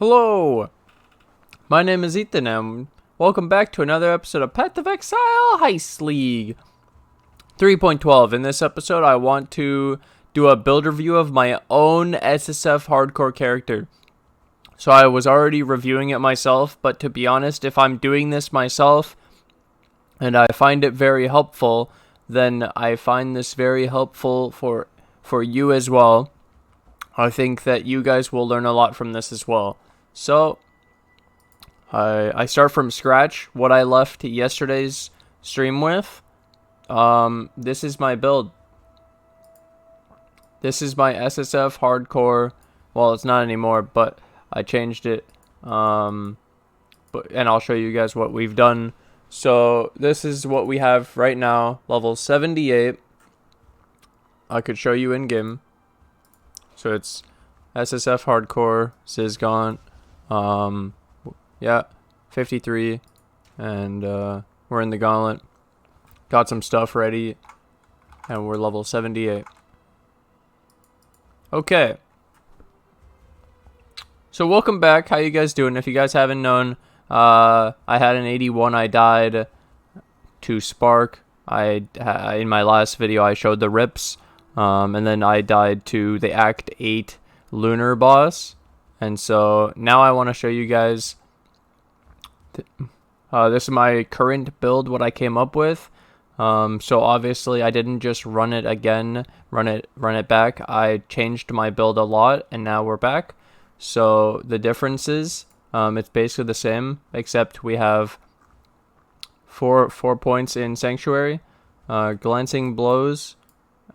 Hello, my name is Ethan and welcome back to another episode of Path of Exile Heist League 3.12. In this episode I want to do a build review of my own SSF hardcore character. So I was already reviewing it myself, but to be honest, if I'm doing this myself and I find it very helpful, then I find this very helpful for you as well. I think that you guys will learn a lot from this as well. So, I start from scratch, what I left yesterday's stream with. This is my build. This is my SSF hardcore. Well, it's not anymore, but I changed it. And I'll show you guys what we've done. So, this is what we have right now. Level 78. I could show you in game. So, it's SSF hardcore, Sysgaunt. Yeah, 53, and we're in the Gauntlet. Got some stuff ready, and we're level 78. Okay. So welcome back. How you guys doing? If you guys haven't known, I had an 81. I died to Spark. In my last video I showed the rips, and then I died to the Act 8 Lunar boss. And so now I want to show you guys, this is my current build, what I came up with. So obviously I didn't just run it again, run it back. I changed my build a lot, and now we're back. So the differences, it's basically the same, except we have four points in Sanctuary, Glancing Blows,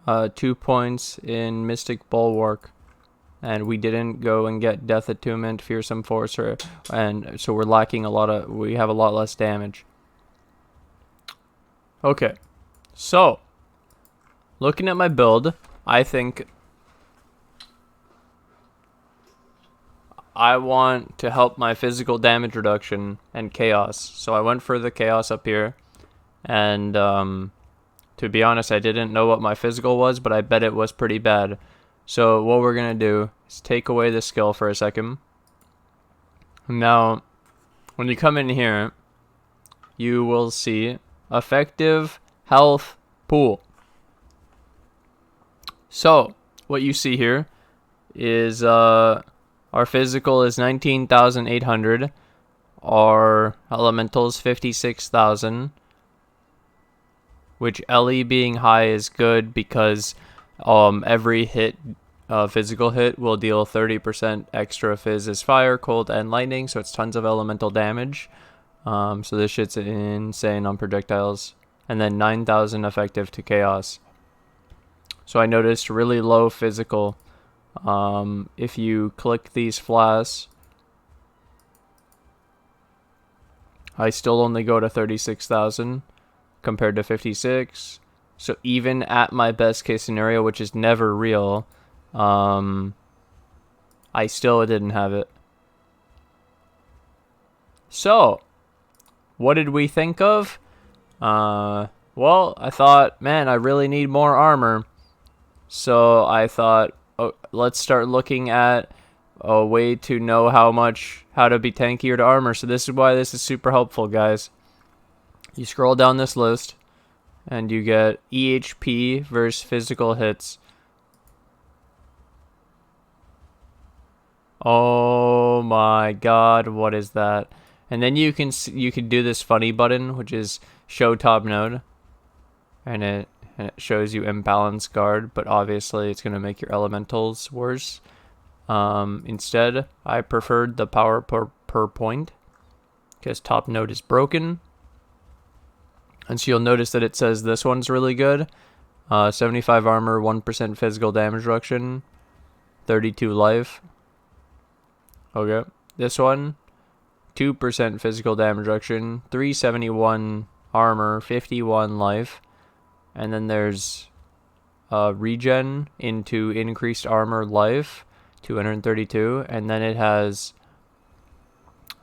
2 points in Mystic Bulwark. And we didn't go and get Death Attunement, Fearsome Forcer, and so we're lacking we have a lot less damage. Okay, so, looking at my build, I think I want to help my physical damage reduction and chaos. So I went for the chaos up here, and to be honest, I didn't know what my physical was, but I bet it was pretty bad. So what we're going to do is take away the skill for a second. Now, when you come in here, you will see effective health pool. So, what you see here is our physical is 19,800. Our elemental is 56,000. Which LE being high is good because every physical hit will deal 30% extra fizz as fire, cold, and lightning, so it's tons of elemental damage. So this shit's insane on projectiles. And then 9,000 effective to chaos. So I noticed really low physical. If you click these flasks, I still only go to 36,000 compared to 56. So even at my best case scenario, which is never real, I still didn't have it. So, what did we think of? Well, I thought, man, I really need more armor. So I thought, oh, let's start looking at a way to know how to be tankier to armor. So this is why this is super helpful, guys. You scroll down this list, and you get EHP versus physical hits. Oh my god, what is that? And then you can do this funny button, which is show top node, and it shows you imbalance guard, but obviously it's going to make your elementals worse. Instead, I preferred the power per point, because top node is broken. And so you'll notice that it says this one's really good. 75 armor, 1% physical damage reduction, 32 life. Okay. This one, 2% physical damage reduction, 371 armor, 51 life. And then there's regen into increased armor life, 232. And then it has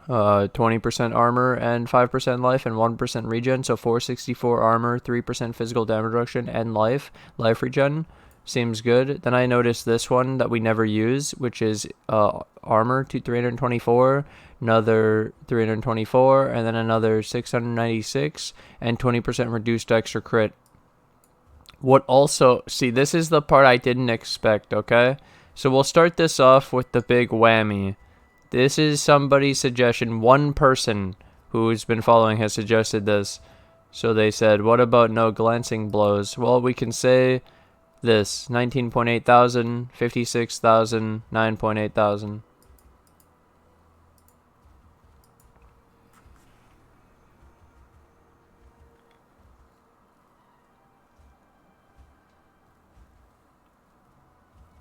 20% armor and 5% life and 1% regen, so 464 armor, 3% physical damage reduction and life regen. Seems good. Then I noticed this one that we never use, which is armor to 324, another 324, and then another 696, and 20% reduced extra crit. What also, see, this is the part I didn't expect, okay? So we'll start this off with the big whammy. This is somebody's suggestion. One person who's been following has suggested this. So they said, what about no glancing blows? Well, we can say this: 19.8 thousand, 56,000, 9.8 thousand.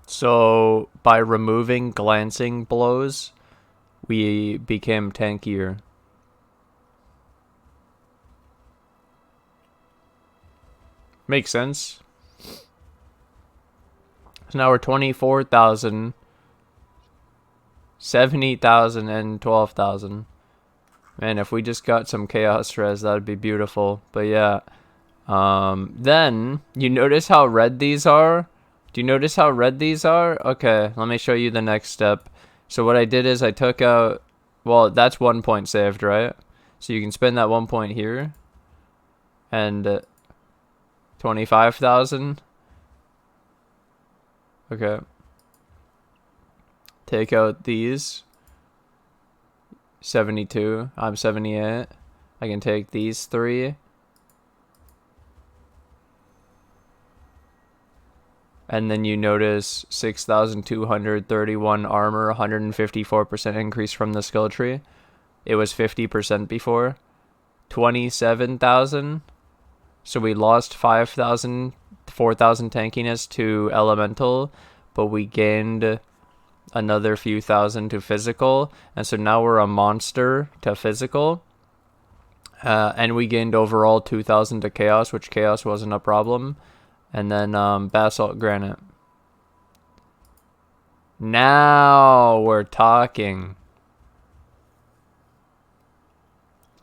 So by removing glancing blows, we became tankier. Makes sense. So now we're 24,000, 70,000, and 12,000. Man, if we just got some chaos res, that'd be beautiful. But yeah. Then, you notice how red these are? Do you notice how red these are? Okay, let me show you the next step. So what I did is I took out... Well, that's 1 point saved, right? So you can spend that 1 point here. And 25,000. Okay. Take out these. 72. I'm 78. I can take these 3. And then you notice 6,231 armor, 154% increase from the skill tree. It was 50% before. 27,000. So we lost 5,000, 4,000 tankiness to elemental, but we gained another few thousand to physical. And so now we're a monster to physical. And we gained overall 2,000 to chaos, which chaos wasn't a problem. And then basalt granite. Now we're talking.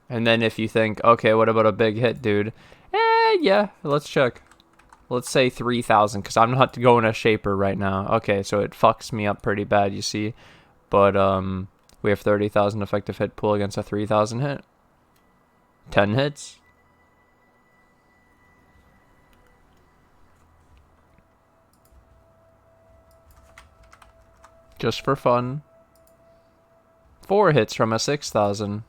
And then if you think, okay, what about a big hit, dude? Yeah, let's check. Let's say 3,000, because I'm not going a shaper right now. Okay, so it fucks me up pretty bad, you see. But we have 30,000 effective hit pool against a 3,000 hit. 10 hits. Just for fun. 4 hits from a 6,000.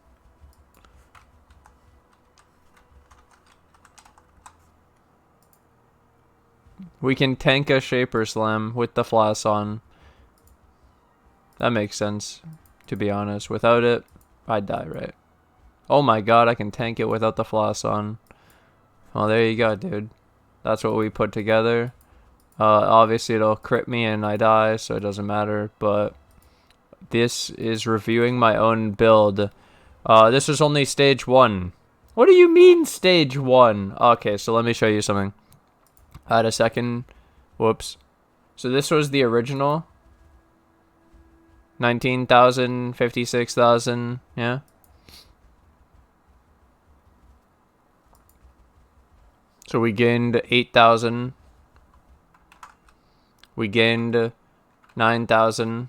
We can tank a Shaper Slam with the flask on. That makes sense, to be honest. Without it, I'd die, right? Oh my god, I can tank it without the flask on. Well, there you go, dude. That's what we put together. Obviously, it'll crit me and I die, so it doesn't matter. But this is reviewing my own build. This was only stage 1. What do you mean, stage 1? Okay, so let me show you something. I had a second. Whoops. So this was the original. 19,000, 56,000. Yeah. So we gained 8,000. We gained 9,000.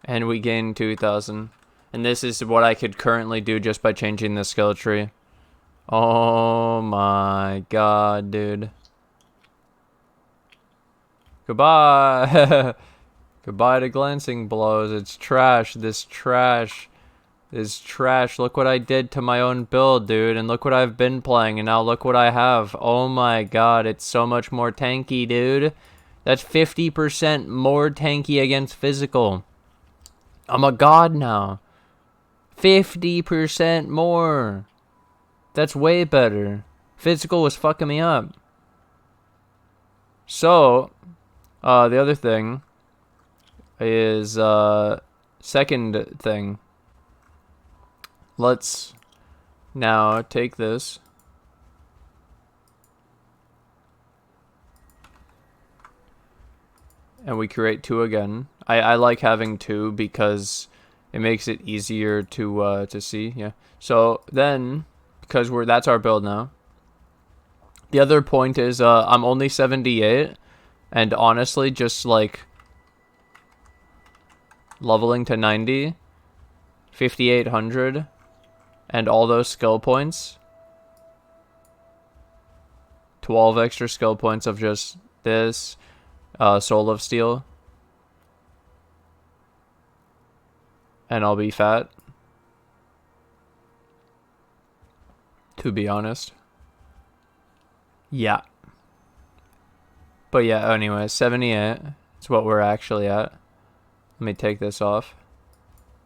And we gained 2,000. And this is what I could currently do just by changing the skill tree. Oh my god, dude. Goodbye. Goodbye to glancing blows. It's trash. This trash is trash. Look what I did to my own build, dude. And look what I've been playing. And now look what I have. Oh my god. It's so much more tanky, dude. That's 50% more tanky against physical. I'm a god now. 50% more. That's way better. Physical was fucking me up. So... the other thing is, second thing. Let's now take this. And we create 2 again. I like having 2 because it makes it easier to see, yeah. So then, because that's our build now. The other point is, I'm only 78. And honestly, just like leveling to 90, 5800, and all those skill points, 12 extra skill points of just this, Soul of Steel, and I'll be fat, to be honest. Yeah. But yeah, anyway, 78 is what we're actually at. Let me take this off.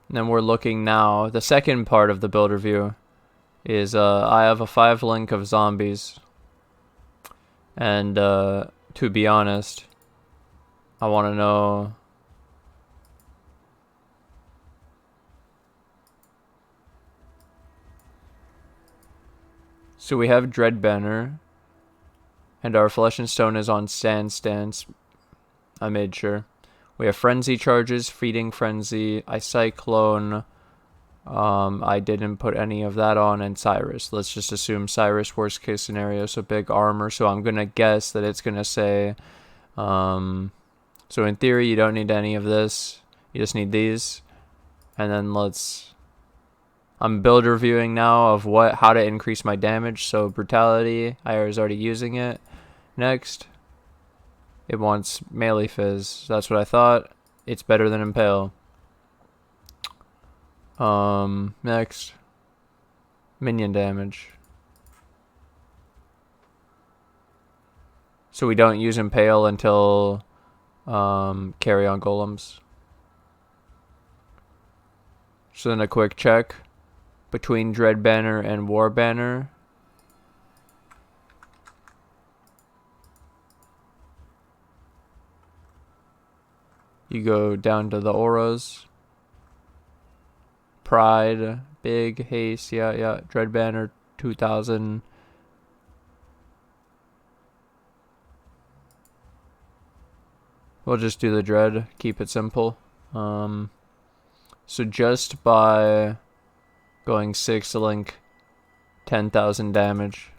And then we're looking now, the second part of the build review is I have a 5 link of zombies. And to be honest, I want to know so we have Dread Banner, and our Flesh and Stone is on Sand Stance. I made sure. We have Frenzy Charges, Feeding Frenzy, I Cyclone. I didn't put any of that on, and Cyrus. Let's just assume Cyrus, worst case scenario, so big armor. So I'm going to guess that it's going to say, so in theory, you don't need any of this. You just need these. And then I'm build reviewing now of how to increase my damage. So Brutality, I was already using it. Next, it wants Melee Fizz. That's what I thought. It's better than Impale. Next, minion damage. So we don't use Impale until carry on golems. So then a quick check between Dread Banner and War Banner. You go down to the auras. Pride, big, haste, yeah. Dread Banner, 2000. We'll just do the Dread, keep it simple. So just by going 6 link, 10,000 damage.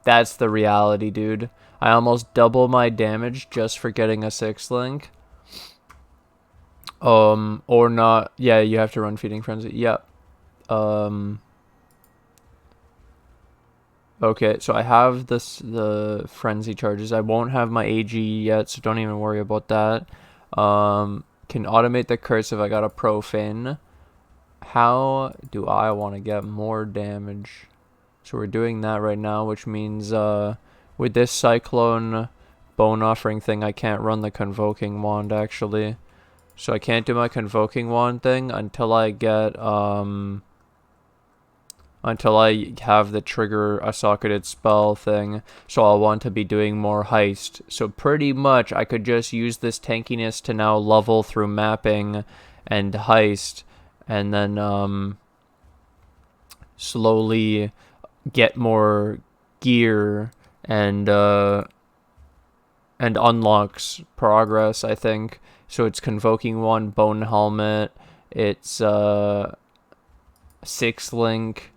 That's the reality, dude. I almost double my damage just for getting a 6 link. Or not. Yeah, you have to run Feeding Frenzy. Yep. Okay, so I have the Frenzy Charges. I won't have my AG yet, so don't even worry about that. Can automate the curse if I got a Profane. How do I want to get more damage? So we're doing that right now, which means with this Cyclone Bone Offering thing, I can't run the Convoking Wand, actually. So I can't do my Convoking Wand thing until I get, until I have the trigger a socketed spell thing. So I'll want to be doing more Heist. So pretty much I could just use this tankiness to now level through mapping and Heist. And then slowly get more gear and unlocks progress, I think. So it's Convoking One, Bone Helmet, it's 6 link,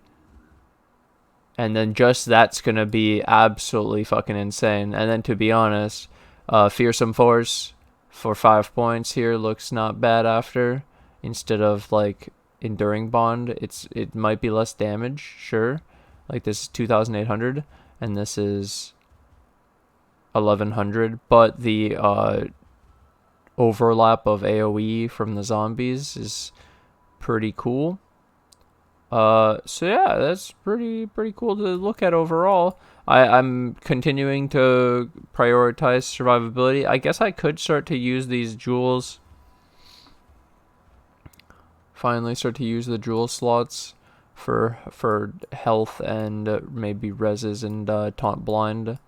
and then just that's gonna be absolutely fucking insane. And then to be honest, Fearsome Force for 5 points here looks not bad after. Instead of like Enduring Bond, it might be less damage, sure. Like this is 2,800 and this is 1,100, but the overlap of AoE from the zombies is pretty cool. So yeah, that's pretty cool to look at overall. I'm continuing to prioritize survivability. I guess I could start to use these jewels. Finally start to use the jewel slots for health and maybe reses and taunt blind.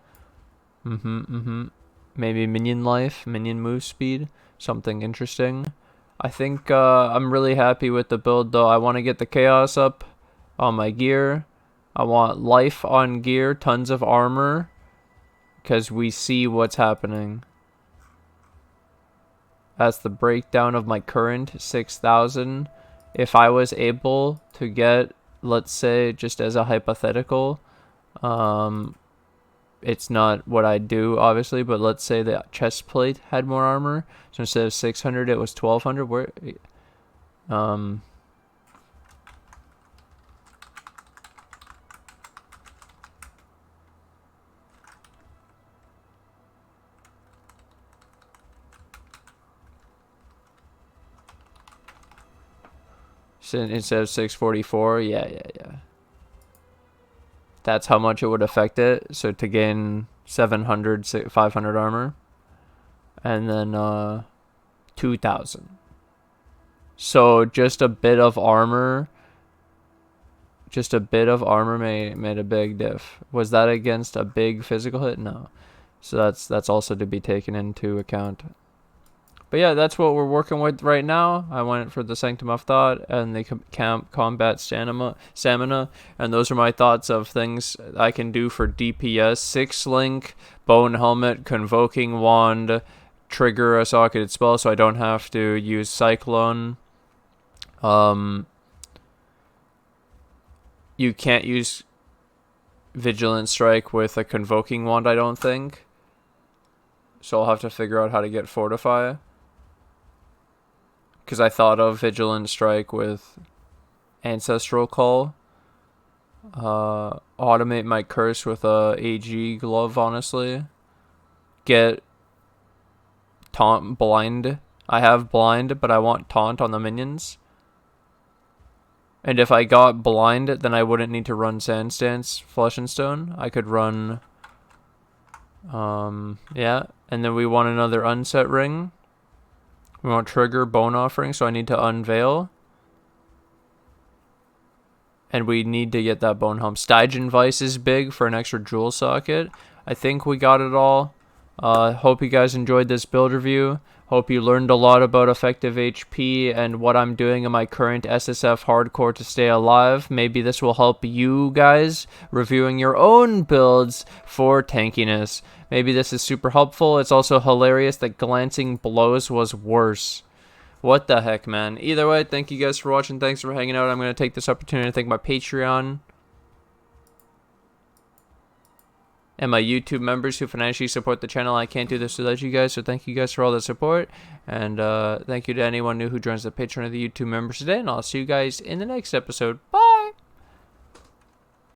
Maybe minion life, minion move speed, something interesting. I think I'm really happy with the build though. I want to get the chaos up on my gear. I want life on gear, tons of armor, because we see what's happening. That's the breakdown of my current 6,000. If I was able to get, let's say, just as a hypothetical, it's not what I do, obviously, but let's say the chest plate had more armor. So instead of 600, it was 1200. Where, so instead of 644, yeah. That's how much it would affect it. So to gain 700, 500 armor, and then 2000. So just a bit of armor. Just a bit of armor made a big diff. Was that against a big physical hit? No. So that's also to be taken into account. But yeah, that's what we're working with right now. I went for the Sanctum of Thought and the combat stamina, and those are my thoughts of things I can do for DPS. 6-link, Bone Helmet, Convoking Wand, trigger a socketed spell so I don't have to use Cyclone. You can't use Vigilant Strike with a Convoking Wand, I don't think. So I'll have to figure out how to get Fortify. Because I thought of Vigilant Strike with Ancestral Call. Automate my curse with a AG glove, honestly. Get Taunt Blind. I have Blind, but I want Taunt on the minions. And if I got Blind, then I wouldn't need to run Sandstance, Flesh and Stone. I could run... yeah. And then we want another Unset Ring. We want Trigger, Bone Offering, so I need to Unveil. And we need to get that Bone Helm. Stygian Vice is big for an extra jewel socket. I think we got it all. Hope you guys enjoyed this build review. Hope you learned a lot about effective HP and what I'm doing in my current SSF hardcore to stay alive. Maybe this will help you guys reviewing your own builds for tankiness. Maybe this is super helpful. It's also hilarious that Glancing Blows was worse. What the heck, man. Either way, thank you guys for watching. Thanks for hanging out. I'm going to take this opportunity to thank my Patreon and my YouTube members who financially support the channel. I can't do this without you guys, so thank you guys for all the support. And thank you to anyone new who joins the Patreon or the YouTube members today. And I'll see you guys in the next episode. Bye!